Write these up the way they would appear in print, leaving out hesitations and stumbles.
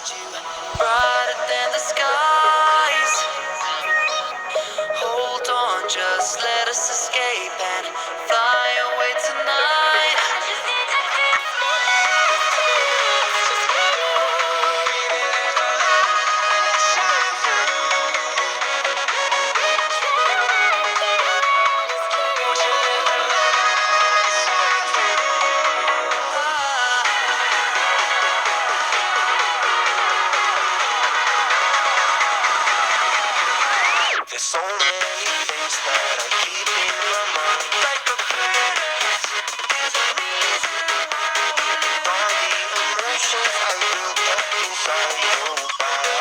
you brighter than the skies. Hold on, just let us escape and fly away tonight. I just need to feel just for you. Baby, let the light shine through. Won't you let the light shine through? There's so many things that I keep in my mind, like the past. There's a reason why all the emotions I built up inside your body.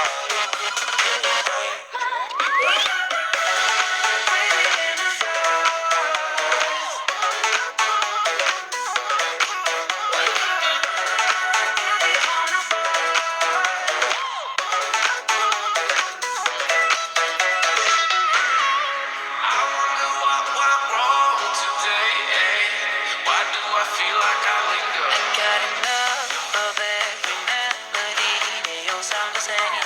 I wonder what went wrong today. Why do I feel like I linger? I got enough of every melody. They all sound the same.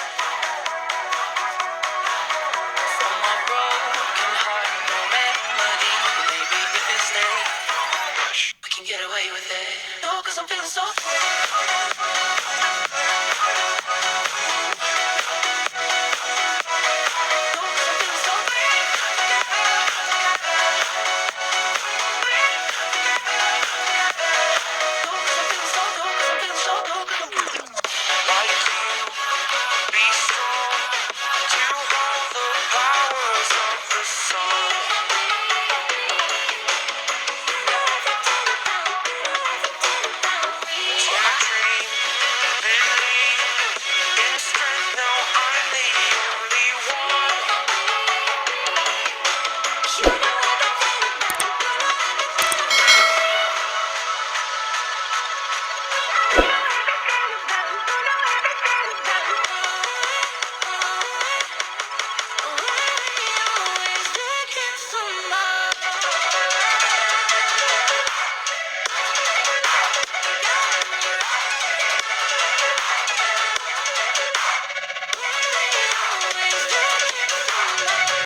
From my broken heart, no remedy. Maybe if we stay, we can get away with it. No, 'cause I'm feeling so